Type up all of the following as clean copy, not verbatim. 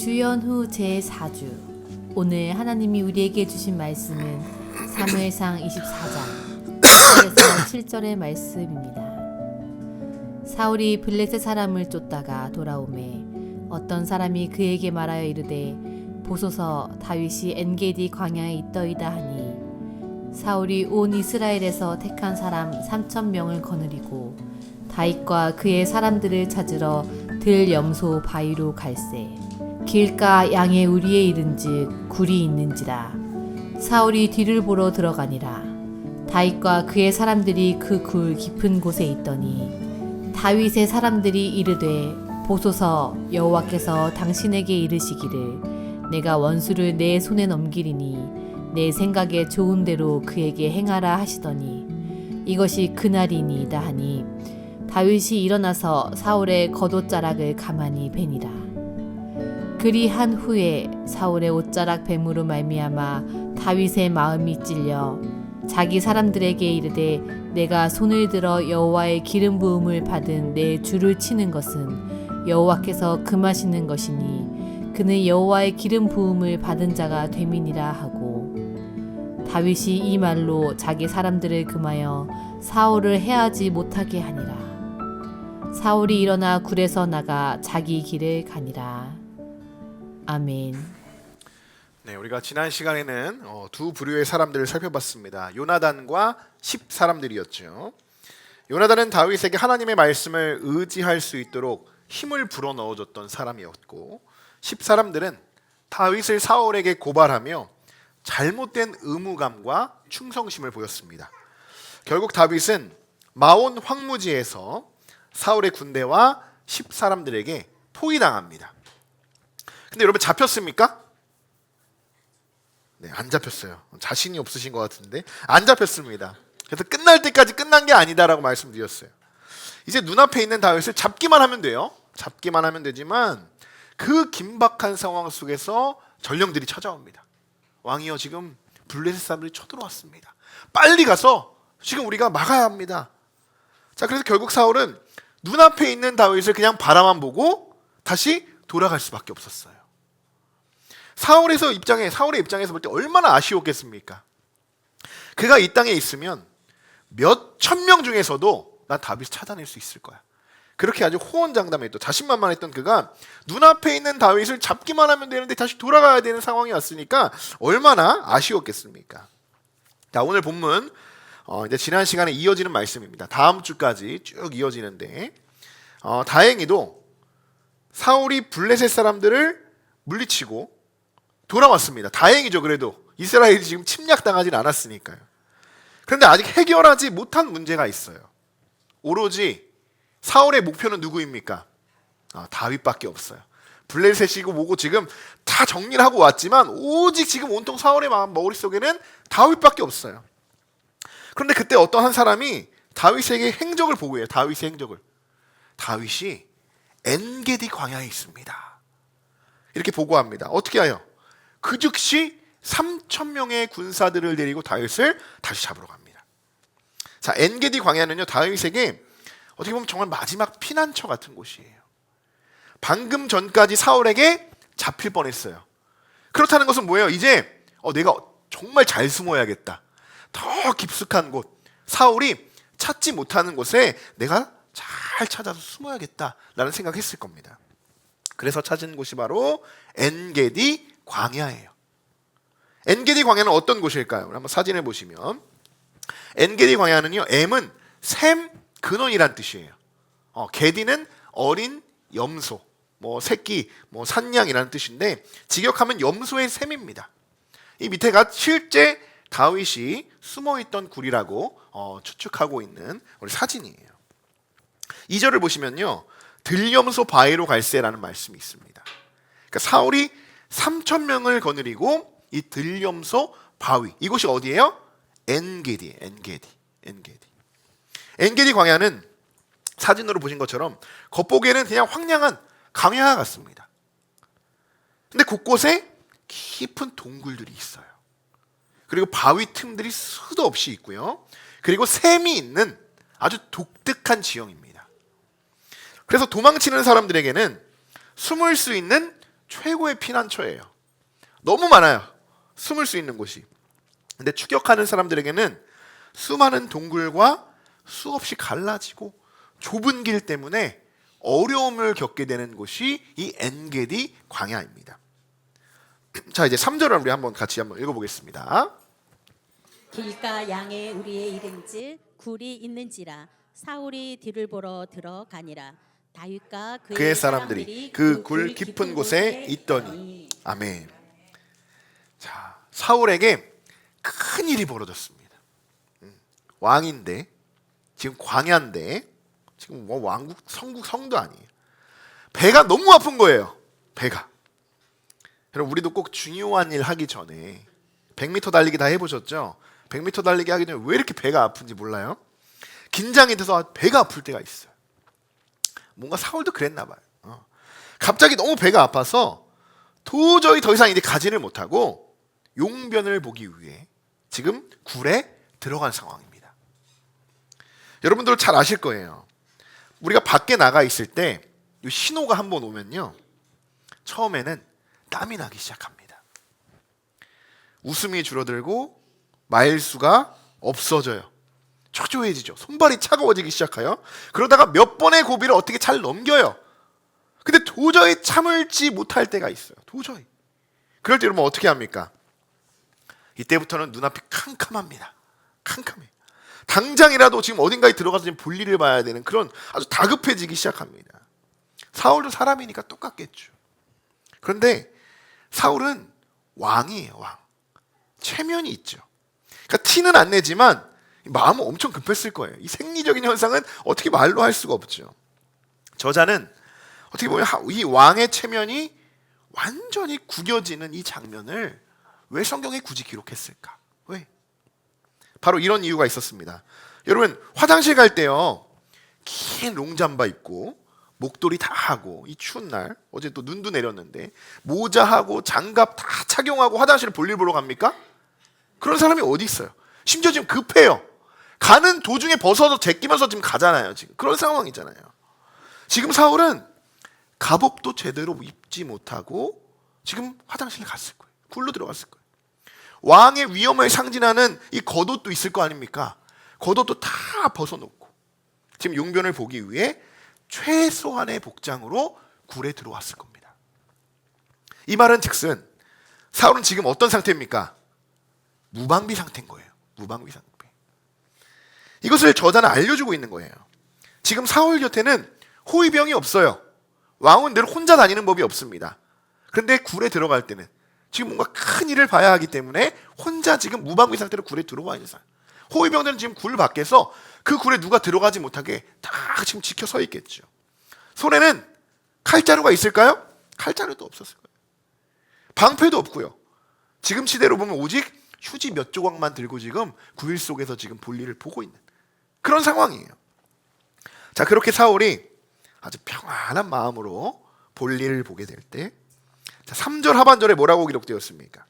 주연후 제4주 오늘 하나님이 우리에게 주신 말씀은 사무엘상 24장 1절에서 7절의 말씀입니다. 사울이 블레셋 사람을 쫓다가 돌아오매 어떤 사람이 그에게 말하여 이르되 보소서 다윗이 엔게디 광야에 있더이다 하니 사울이 온 이스라엘에서 택한 사람 3,000명을 거느리고 다윗과 그의 사람들을 찾으러 들 염소 바위로 갈새 길가 양의 우리에 이른즉 굴이 있는지라. 사울이 뒤를 보러 들어가니라. 다윗과 그의 사람들이 그 굴 깊은 곳에 있더니 다윗의 사람들이 이르되 보소서 여호와께서 당신에게 이르시기를 내가 원수를 내 손에 넘기리니 내 생각에 좋은 대로 그에게 행하라 하시더니 이것이 그날이니이다 하니 다윗이 일어나서 사울의 겉옷자락을 가만히 베니라. 그리한 후에 사울의 옷자락 뱀으로 말미암아 다윗의 마음이 찔려 자기 사람들에게 이르되 내가 손을 들어 여호와의 기름 부음을 받은 내 주를 치는 것은 여호와께서 금하시는 것이니 그는 여호와의 기름 부음을 받은 자가 됨이니라 하고 다윗이 이 말로 자기 사람들을 금하여 사울을 해하지 못하게 하니라. 사울이 일어나 굴에서 나가 자기 길을 가니라. 아멘. 네, 우리가 지난 시간에는 두 부류의 사람들을 살펴봤습니다. 요나단과 10사람들이었죠. 요나단은 다윗에게 하나님의 말씀을 의지할 수 있도록 힘을 불어넣어줬던 사람이었고 10사람들은 다윗을 사울에게 고발하며 잘못된 의무감과 충성심을 보였습니다. 결국 다윗은 마온 황무지에서 사울의 군대와 10사람들에게 포위당합니다. 근데 여러분 잡혔습니까? 네, 안 잡혔어요. 자신이 없으신 것 같은데 안 잡혔습니다. 그래서 끝날 때까지 끝난 게 아니다라고 말씀드렸어요. 이제 눈앞에 있는 다윗을 잡기만 하면 돼요. 잡기만 하면 되지만 그 긴박한 상황 속에서 전령들이 찾아옵니다. 왕이여 지금 블레셋 사람들이 쳐들어왔습니다. 빨리 가서 지금 우리가 막아야 합니다. 자, 그래서 결국 사울은 눈앞에 있는 다윗을 그냥 바라만 보고 다시 돌아갈 수밖에 없었어요. 사울의 입장에서 볼 때 얼마나 아쉬웠겠습니까? 그가 이 땅에 있으면 몇 천 명 중에서도 난 다윗을 찾아낼 수 있을 거야. 그렇게 아주 호언장담했던 자신만만했던 그가 눈앞에 있는 다윗을 잡기만 하면 되는데 다시 돌아가야 되는 상황이 왔으니까 얼마나 아쉬웠겠습니까? 자, 오늘 본문 이제 지난 시간에 이어지는 말씀입니다. 다음 주까지 쭉 이어지는데 다행히도 사울이 블레셋 사람들을 물리치고 돌아왔습니다. 다행이죠. 그래도 이스라엘이 지금 침략당하진 않았으니까요. 그런데 아직 해결하지 못한 문제가 있어요. 오로지 사울의 목표는 누구입니까? 다윗밖에 없어요. 블레셋이고 뭐고 지금 다 정리를 하고 왔지만 오직 지금 온통 사울의 머릿속에는 다윗밖에 없어요. 그런데 그때 어떤 한 사람이 다윗에게 행적을 보고해요. 다윗의 행적을. 다윗이 엔게디 광야에 있습니다. 이렇게 보고합니다. 어떻게 해요? 그 즉시 3,000명의 군사들을 데리고 다윗을 다시 잡으러 갑니다. 자, 엔게디 광야는요 다윗에게 어떻게 보면 정말 마지막 피난처 같은 곳이에요. 방금 전까지 사울에게 잡힐 뻔했어요. 그렇다는 것은 뭐예요? 이제 내가 정말 잘 숨어야겠다. 더 깊숙한 곳, 사울이 찾지 못하는 곳에 내가 잘 찾아서 숨어야겠다라는 생각했을 겁니다. 그래서 찾은 곳이 바로 엔게디 광야예요. 엔게디 광야는 어떤 곳일까요? 한번 사진을 보시면 엔게디 광야는요, M은 샘 근원이란 뜻이에요. 게디는 어린 염소, 새끼, 산양이라는 뜻인데 직역하면 염소의 샘입니다. 이 밑에가 실제 다윗이 숨어있던 굴이라고 추측하고 있는 우리 사진이에요. 2절을 보시면요, 들염소 바위로 갈새라는 말씀이 있습니다. 그러니까 사울이 3,000명을 거느리고 이 들염소 바위, 이곳이 어디예요? 엔게디. 엔게디 광야는 사진으로 보신 것처럼 겉보기에는 그냥 황량한 강야 같습니다. 근데 곳곳에 깊은 동굴들이 있어요. 그리고 바위 틈들이 수도 없이 있고요. 그리고 샘이 있는 아주 독특한 지형입니다. 그래서 도망치는 사람들에게는 숨을 수 있는 최고의 피난처예요. 너무 많아요. 숨을 수 있는 곳이. 근데 추격하는 사람들에게는 수많은 동굴과 수없이 갈라지고 좁은 길 때문에 어려움을 겪게 되는 곳이 이 엔게디 광야입니다. 자, 이제 3절을 우리 같이 읽어보겠습니다. 길가 양에 우리의 이름질 굴이 있는지라 사울이 뒤를 보러 들어가니라. 다윗과 그의 사람들이 그 굴 깊은 곳에 있더니. 아멘. 자, 사울에게 큰 일이 벌어졌습니다. 왕인데, 지금 광야인데, 지금 뭐 왕국 성도 아니에요. 배가 너무 아픈 거예요. 배가. 여러분, 우리도 꼭 중요한 일 하기 전에 100m 달리기 다 해보셨죠? 100m 달리기 하기 전에 왜 이렇게 배가 아픈지 몰라요? 긴장이 돼서 배가 아플 때가 있어요. 뭔가 사울도 그랬나 봐요. 갑자기 너무 배가 아파서 도저히 더 이상 이제 가지를 못하고 용변을 보기 위해 지금 굴에 들어간 상황입니다. 여러분들 잘 아실 거예요. 우리가 밖에 나가 있을 때 이 신호가 한번 오면요, 처음에는 땀이 나기 시작합니다. 웃음이 줄어들고 마일수가 없어져요. 초조해지죠. 손발이 차가워지기 시작해요. 그러다가 몇 번의 고비를 어떻게 잘 넘겨요. 근데 도저히 참을지 못할 때가 있어요. 도저히. 그럴 때 여러분 어떻게 합니까? 이때부터는 눈앞이 캄캄합니다. 캄캄해. 당장이라도 지금 어딘가에 들어가서 지금 볼일을 봐야 되는 그런 아주 다급해지기 시작합니다. 사울도 사람이니까 똑같겠죠. 그런데 사울은 왕이에요. 왕. 체면이 있죠. 그러니까 티는 안 내지만 마음은 엄청 급했을 거예요. 이 생리적인 현상은 어떻게 말로 할 수가 없죠. 저자는 어떻게 보면 이 왕의 체면이 완전히 구겨지는 이 장면을 왜 성경에 굳이 기록했을까? 왜? 바로 이런 이유가 있었습니다. 여러분, 화장실 갈 때요, 긴 롱잠바 입고 목도리 다 하고, 이 추운 날, 어제 또 눈도 내렸는데 모자하고 장갑 다 착용하고 화장실을 볼일 보러 갑니까? 그런 사람이 어디 있어요? 심지어 지금 급해요. 가는 도중에 벗어서 제끼면서 지금 가잖아요. 지금 그런 상황이잖아요. 지금 사울은 갑옷도 제대로 입지 못하고 지금 화장실에 갔을 거예요. 굴로 들어갔을 거예요. 왕의 위엄을 상징하는 이 겉옷도 있을 거 아닙니까? 겉옷도 다 벗어놓고 지금 용변을 보기 위해 최소한의 복장으로 굴에 들어왔을 겁니다. 이 말은 즉슨 사울은 지금 어떤 상태입니까? 무방비 상태인 거예요. 무방비 상태. 이것을 저자는 알려주고 있는 거예요. 지금 사울 곁에는 호위병이 없어요. 왕은 늘 혼자 다니는 법이 없습니다. 그런데 굴에 들어갈 때는 지금 뭔가 큰 일을 봐야 하기 때문에 혼자 지금 무방비 상태로 굴에 들어와 있는 사람. 호위병들은 지금 굴 밖에서 그 굴에 누가 들어가지 못하게 다 지금 지켜 서 있겠죠. 손에는 칼자루가 있을까요? 칼자루도 없었을 거예요. 방패도 없고요. 지금 시대로 보면 오직 휴지 몇 조각만 들고 지금 구일 속에서 지금 볼일을 보고 있는 그런 상황이에요. 자, 그렇게 사울이 아주 평안한 마음으로 볼일을 보게 될 때, 자, 3절 하반절에 뭐라고 기록되었습니까?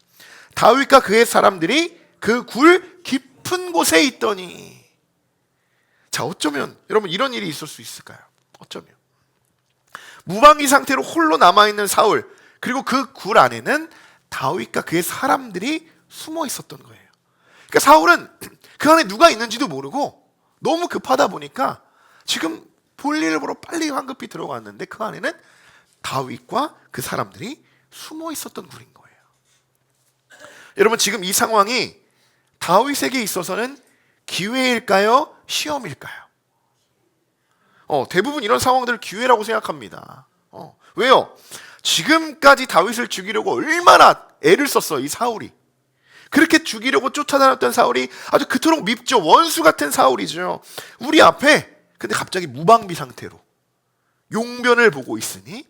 다윗과 그의 사람들이 그 굴 깊은 곳에 있더니. 자, 어쩌면 여러분 이런 일이 있을 수 있을까요? 어쩌면 무방비 상태로 홀로 남아있는 사울, 그리고 그 굴 안에는 다윗과 그의 사람들이 숨어 있었던 거예요. 그러니까 사울은 그 안에 누가 있는지도 모르고 너무 급하다 보니까 지금 볼일을 보러 빨리 황급히 들어갔는데 그 안에는 다윗과 그 사람들이 숨어 있었던 굴인 거예요. 여러분, 지금 이 상황이 다윗에게 있어서는 기회일까요? 시험일까요? 대부분 이런 상황들을 기회라고 생각합니다. 왜요? 지금까지 다윗을 죽이려고 얼마나 애를 썼어, 이 사울이. 그렇게 죽이려고 쫓아다녔던 사울이 아주 그토록 밉죠. 원수 같은 사울이죠. 우리 앞에 근데 갑자기 무방비 상태로 용변을 보고 있으니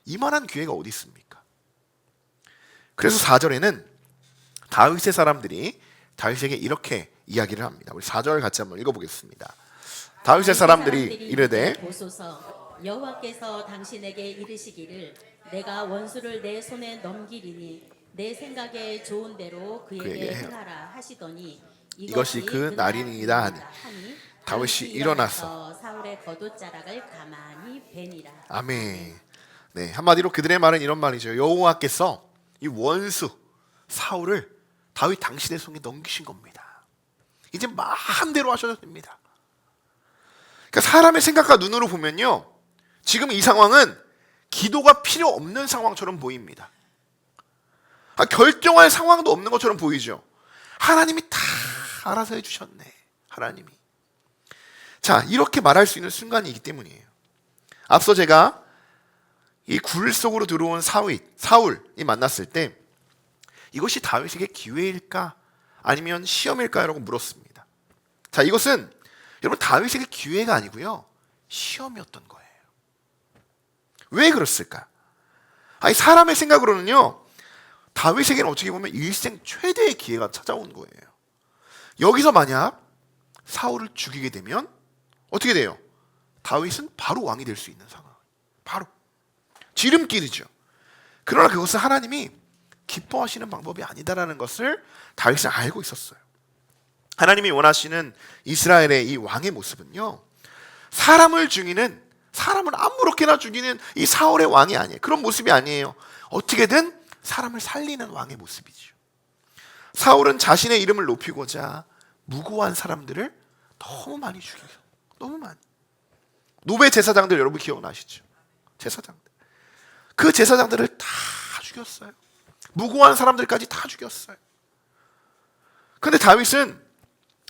이만한 기회가 어디 있습니까? 그래서 4절에는 다윗의 사람들이 다윗에게 이렇게 이야기를 합니다. 우리 4절 같이 한번 읽어보겠습니다. 다윗의 사람들이 이르되 보소서, 여호와께서 당신에게 이르시기를 내가 원수를 내 손에 넘기리니 내 생각에 좋은 대로 그에게 행하라 하시더니 이것이 그 날이니이다 하니 다윗이 일어나서 사울의 겉옷자락을 가만히 베니라. 아멘. 네, 한마디로 그들의 말은 이런 말이죠. 여호와께서 이 원수 사울을 다윗 당신의 손에 넘기신 겁니다. 이제 마음대로 하셔도 됩니다. 그러니까 사람의 생각과 눈으로 보면요, 지금 이 상황은 기도가 필요 없는 상황처럼 보입니다. 결정할 상황도 없는 것처럼 보이죠. 하나님이 다 알아서 해주셨네. 하나님이. 자, 이렇게 말할 수 있는 순간이기 때문이에요. 앞서 제가 이 굴 속으로 들어온 사울이 만났을 때 이것이 다윗에게 기회일까 아니면 시험일까라고 물었습니다. 자, 이것은 여러분 다윗에게 기회가 아니고요, 시험이었던 거예요. 왜 그랬을까? 아니, 사람의 생각으로는요, 다윗에게는 어떻게 보면 일생 최대의 기회가 찾아온 거예요. 여기서 만약 사울을 죽이게 되면 어떻게 돼요? 다윗은 바로 왕이 될 수 있는 상황. 바로 지름길이죠. 그러나 그것은 하나님이 기뻐하시는 방법이 아니다라는 것을 다윗은 알고 있었어요. 하나님이 원하시는 이스라엘의 이 왕의 모습은요, 사람을 아무렇게나 죽이는 이 사울의 왕이 아니에요. 그런 모습이 아니에요. 어떻게든 사람을 살리는 왕의 모습이죠. 사울은 자신의 이름을 높이고자 무고한 사람들을 너무 많이 죽여요. 너무 많이. 노베 제사장들 여러분 기억나시죠? 제사장들. 그 제사장들을 다 죽였어요. 무고한 사람들까지 다 죽였어요. 그런데 다윗은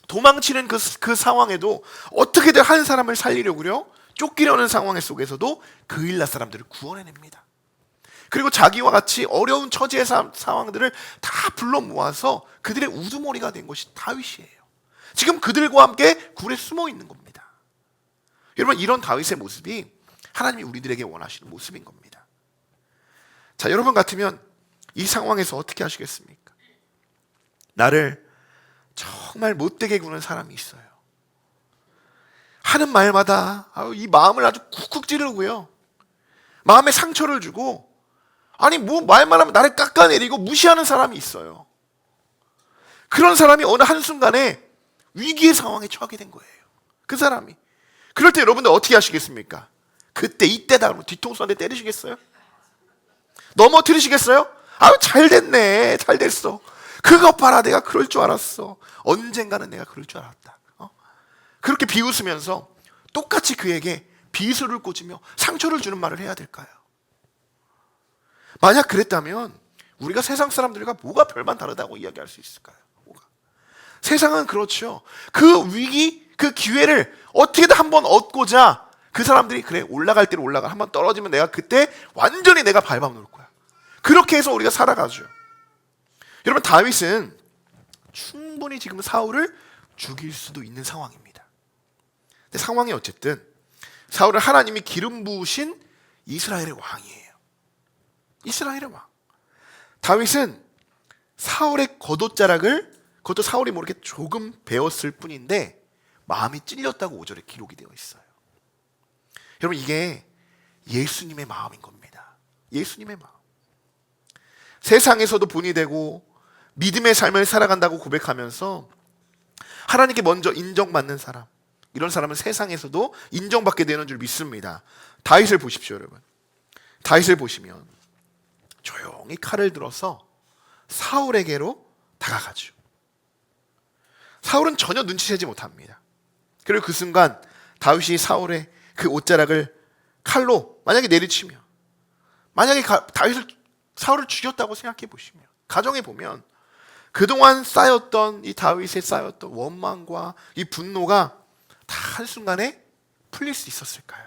도망치는 그 상황에도 어떻게든 한 사람을 살리려고요, 쫓기려는 상황 속에서도 그 일라 사람들을 구원해냅니다. 그리고 자기와 같이 어려운 처지의 상황들을 다 불러 모아서 그들의 우두머리가 된 것이 다윗이에요. 지금 그들과 함께 굴에 숨어 있는 겁니다. 여러분, 이런 다윗의 모습이 하나님이 우리들에게 원하시는 모습인 겁니다. 자, 여러분 같으면 이 상황에서 어떻게 하시겠습니까? 나를 정말 못되게 구는 사람이 있어요. 하는 말마다 이 마음을 아주 쿡쿡 찌르고요, 마음에 상처를 주고, 아니 뭐 말만 하면 나를 깎아내리고 무시하는 사람이 있어요. 그런 사람이 어느 한순간에 위기의 상황에 처하게 된 거예요. 그 사람이. 그럴 때 여러분들 어떻게 하시겠습니까? 그때 이때다 그러면 뒤통수 한 대 때리시겠어요? 넘어뜨리시겠어요? 아유, 잘 됐네, 잘 됐어. 그것 봐라, 내가 그럴 줄 알았어. 언젠가는 내가 그럴 줄 알았다. 그렇게 비웃으면서 똑같이 그에게 비수를 꽂으며 상처를 주는 말을 해야 될까요? 만약 그랬다면 우리가 세상 사람들과 뭐가 별반 다르다고 이야기할 수 있을까요? 뭐가? 세상은 그렇죠. 그 위기, 그 기회를 어떻게든 한번 얻고자 그 사람들이 그래, 올라갈 대로 올라가. 한번 떨어지면 내가 그때 완전히 내가 밟아놓을 거야. 그렇게 해서 우리가 살아가죠. 여러분, 다윗은 충분히 지금 사울을 죽일 수도 있는 상황입니다. 근데 상황이 어쨌든 사울은 하나님이 기름 부으신 이스라엘의 왕이에요. 이스라엘의 왕. 다윗은 사울의 겉옷자락을, 그것도 사울이 모르게 조금 베었을 뿐인데 마음이 찔렸다고 5절에 기록이 되어 있어요. 여러분, 이게 예수님의 마음인 겁니다. 예수님의 마음. 세상에서도 본이 되고 믿음의 삶을 살아간다고 고백하면서 하나님께 먼저 인정받는 사람, 이런 사람은 세상에서도 인정받게 되는 줄 믿습니다. 다윗을 보십시오, 여러분. 다윗을 보시면 조용히 칼을 들어서 사울에게로 다가가죠. 사울은 전혀 눈치채지 못합니다. 그리고 그 순간 다윗이 사울의 그 옷자락을 칼로 만약에 내리치면, 만약에 사울을 죽였다고 생각해 보시면, 가정에 보면 그동안 쌓였던 이 다윗에 쌓였던 원망과 이 분노가 다 한순간에 풀릴 수 있었을까요?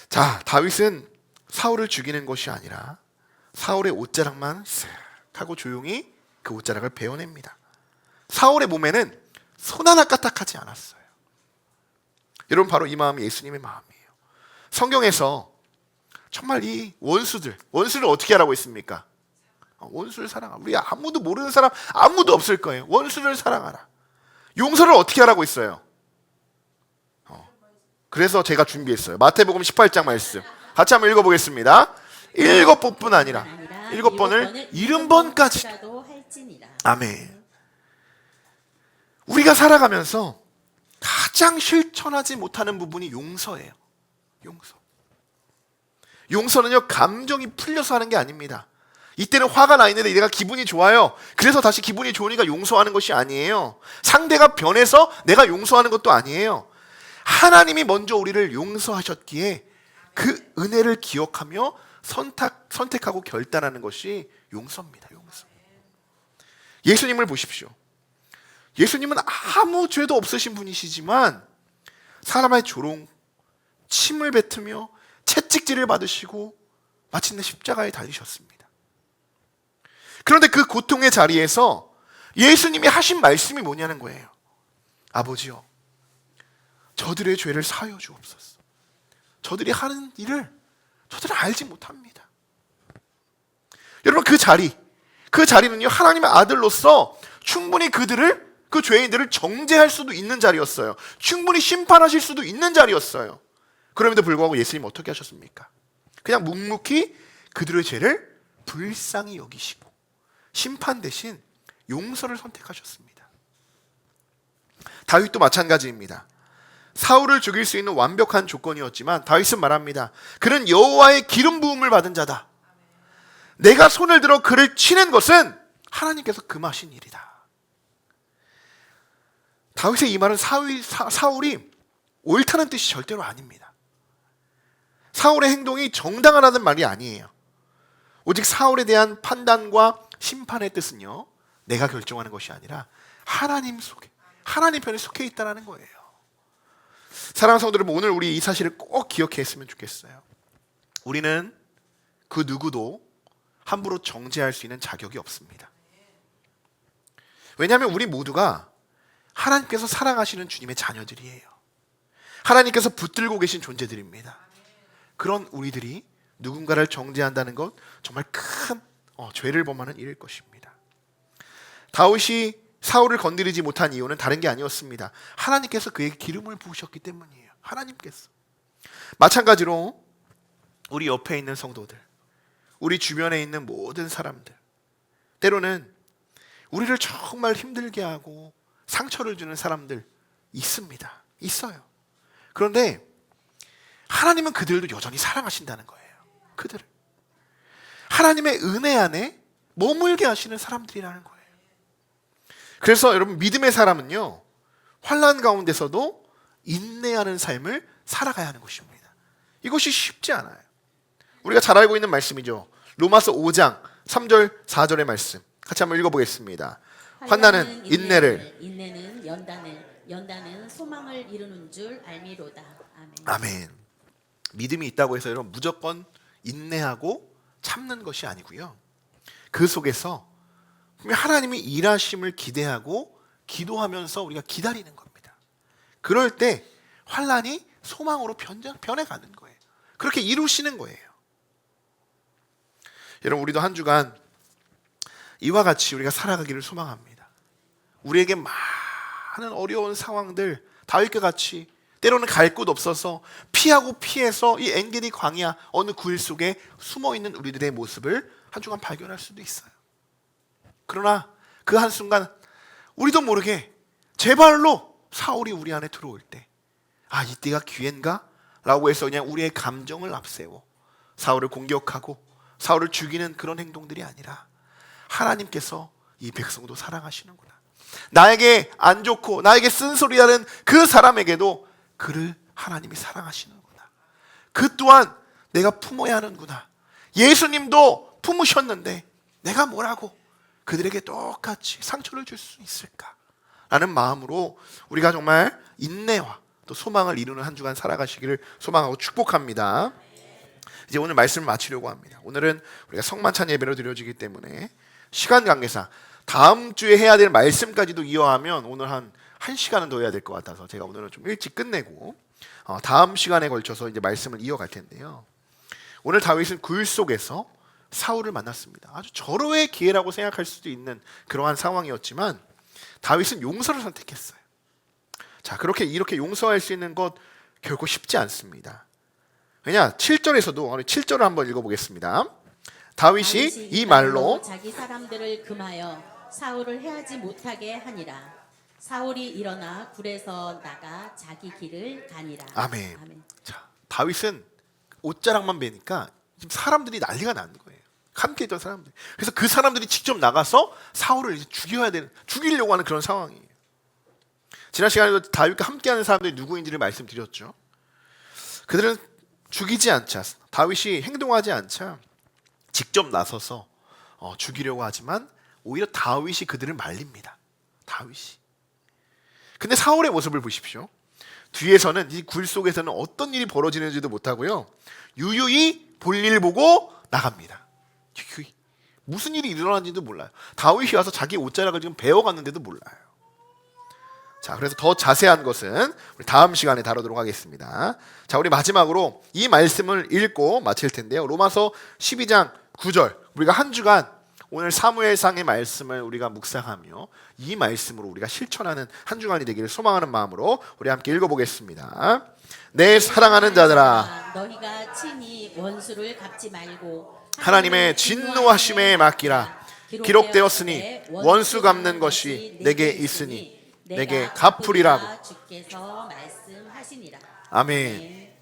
자, 다윗은 사울을 죽이는 것이 아니라 사울의 옷자락만 쓱 하고 조용히 그 옷자락을 베어냅니다. 사울의 몸에는 손 하나 까딱하지 않았어요. 여러분, 바로 이 마음이 예수님의 마음이에요. 성경에서 정말 이 원수를 어떻게 하라고 했습니까? 원수를 사랑하라. 우리 아무도 모르는 사람 아무도 없을 거예요. 원수를 사랑하라. 용서를 어떻게 하라고 했어요? 그래서 제가 준비했어요. 마태복음 18장 말씀 같이 한번 읽어보겠습니다. 7번뿐 아니라 7번을 70번까지. 아멘. 우리가 살아가면서 가장 실천하지 못하는 부분이 용서예요. 용서. 용서는요, 감정이 풀려서 하는 게 아닙니다. 이때는 화가 나 있는데 내가 기분이 좋아요. 그래서 다시 기분이 좋으니까 용서하는 것이 아니에요. 상대가 변해서 내가 용서하는 것도 아니에요. 하나님이 먼저 우리를 용서하셨기에 그 은혜를 기억하며 선택하고 결단하는 것이 용서입니다. 용서. 예수님을 보십시오. 예수님은 아무 죄도 없으신 분이시지만 사람의 조롱, 침을 뱉으며 채찍질을 받으시고 마침내 십자가에 달리셨습니다. 그런데 그 고통의 자리에서 예수님이 하신 말씀이 뭐냐는 거예요. 아버지요, 저들의 죄를 사하여 주옵소서. 저들이 하는 일을 저들은 알지 못합니다. 여러분, 그 자리는요, 하나님의 아들로서 충분히 그 죄인들을 정죄할 수도 있는 자리였어요. 충분히 심판하실 수도 있는 자리였어요. 그럼에도 불구하고 예수님 어떻게 하셨습니까? 그냥 묵묵히 그들의 죄를 불쌍히 여기시고 심판 대신 용서를 선택하셨습니다. 다윗도 마찬가지입니다. 사울을 죽일 수 있는 완벽한 조건이었지만 다윗은 말합니다. 그는 여호와의 기름 부음을 받은 자다. 내가 손을 들어 그를 치는 것은 하나님께서 금하신 일이다. 다윗의 이 말은 사울이 옳다는 뜻이 절대로 아닙니다. 사울의 행동이 정당하다는 말이 아니에요. 오직 사울에 대한 판단과 심판의 뜻은요, 내가 결정하는 것이 아니라 하나님 편에 속해 있다는 거예요. 사랑하는 성도 여러분, 오늘 우리 이 사실을 꼭 기억했으면 좋겠어요. 우리는 그 누구도 함부로 정죄할 수 있는 자격이 없습니다. 왜냐하면 우리 모두가 하나님께서 사랑하시는 주님의 자녀들이에요. 하나님께서 붙들고 계신 존재들입니다. 그런 우리들이 누군가를 정죄한다는 것, 정말 큰 죄를 범하는 일일 것입니다. 다윗이 사울을 건드리지 못한 이유는 다른 게 아니었습니다. 하나님께서 그에게 기름을 부으셨기 때문이에요. 하나님께서. 마찬가지로 우리 옆에 있는 성도들, 우리 주변에 있는 모든 사람들, 때로는 우리를 정말 힘들게 하고 상처를 주는 사람들 있습니다. 있어요. 그런데 하나님은 그들도 여전히 사랑하신다는 거예요. 그들을 하나님의 은혜 안에 머물게 하시는 사람들이라는 거예요. 그래서 여러분, 믿음의 사람은요, 환난 가운데서도 인내하는 삶을 살아가야 하는 것입니다. 이것이 쉽지 않아요. 우리가 잘 알고 있는 말씀이죠. 로마서 5장 3절 4절의 말씀 같이 한번 읽어보겠습니다. 환난은 인내를, 인내는 연단은 소망을 이루는 줄 알미로다. 아멘. 아멘. 믿음이 있다고 해서 여러분 무조건 인내하고 참는 것이 아니고요, 그 속에서 하나님이 일하심을 기대하고 기도하면서 우리가 기다리는 겁니다. 그럴 때 환난이 소망으로 변해가는 거예요. 그렇게 이루시는 거예요. 여러분, 우리도 한 주간 이와 같이 우리가 살아가기를 소망합니다. 우리에게 많은 어려운 상황들, 다윗과 같이 때로는 갈 곳 없어서 피하고 피해서 이 엔게디 광야 어느 구일 속에 숨어있는 우리들의 모습을 한 주간 발견할 수도 있어요. 그러나 그 한순간 우리도 모르게 제발로 사울이 우리 안에 들어올 때, 이때가 기회인가? 라고 해서 그냥 우리의 감정을 앞세워 사울을 공격하고 사울을 죽이는 그런 행동들이 아니라, 하나님께서 이 백성도 사랑하시는구나, 나에게 안 좋고 나에게 쓴소리하는 그 사람에게도 그를 하나님이 사랑하시는구나, 그 또한 내가 품어야 하는구나, 예수님도 품으셨는데 내가 뭐라고 그들에게 똑같이 상처를 줄 수 있을까? 라는 마음으로 우리가 정말 인내와 또 소망을 이루는 한 주간 살아가시기를 소망하고 축복합니다. 이제 오늘 말씀을 마치려고 합니다. 오늘은 우리가 성만찬 예배로 드려지기 때문에 시간 관계상 다음 주에 해야 될 말씀까지도 이어하면 오늘 한 1시간은 더 해야 될 것 같아서 제가 오늘은 좀 일찍 끝내고 다음 시간에 걸쳐서 이제 말씀을 이어갈 텐데요. 오늘 다윗은 굴 속에서 사울을 만났습니다. 아주 절호의 기회라고 생각할 수도 있는 그러한 상황이었지만 다윗은 용서를 선택했어요. 자, 이렇게 용서할 수 있는 것 결코 쉽지 않습니다. 왜냐? 7절에서도 오늘 7절을 한번 읽어보겠습니다. 다윗이 이 말로 자기 사람들을 금하여 사울을 해하지 못하게 하니라. 사울이 일어나 굴에서 나가 자기 길을 가니라. 아멘. 자, 다윗은 옷자락만 베니까 지금 사람들이 난리가 나는 거예요. 함께 있던 사람들. 그래서 그 사람들이 직접 나가서 사울을 이제 죽이려고 하는 그런 상황이에요. 지난 시간에도 다윗과 함께하는 사람들이 누구인지를 말씀드렸죠. 그들은 죽이지 않자, 다윗이 행동하지 않자 직접 나서서 죽이려고 하지만 오히려 다윗이 그들을 말립니다. 다윗이. 근데 사울의 모습을 보십시오. 뒤에서는 이 굴 속에서는 어떤 일이 벌어지는지도 못하고요, 유유히 볼일 보고 나갑니다. 유유히. 무슨 일이 일어났는지도 몰라요. 다윗이 와서 자기 옷자락을 지금 베어갔는데도 몰라요. 자, 그래서 더 자세한 것은 우리 다음 시간에 다루도록 하겠습니다. 자, 우리 마지막으로 이 말씀을 읽고 마칠 텐데요. 로마서 12장 9절. 우리가 한 주간 오늘 사무엘상의 말씀을 우리가 묵상하며 이 말씀으로 우리가 실천하는 한 주간이 되기를 소망하는 마음으로 우리 함께 읽어보겠습니다. 내 사랑하는 자들아, 너희가 친히 원수를 갚지 말고 하나님의 진노하심에 맡기라. 기록되었으니 원수 갚는 것이 내게 있으니 내게 갚으리라고. 주께서 말씀하시니라. 아멘.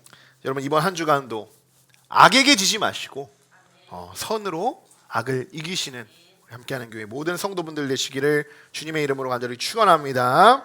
여러분, 이번 한 주간도 악에게 지지 마시고 선으로 악을 이기시는 우리 함께하는 교회 모든 성도분들 되시기를 주님의 이름으로 간절히 축원합니다.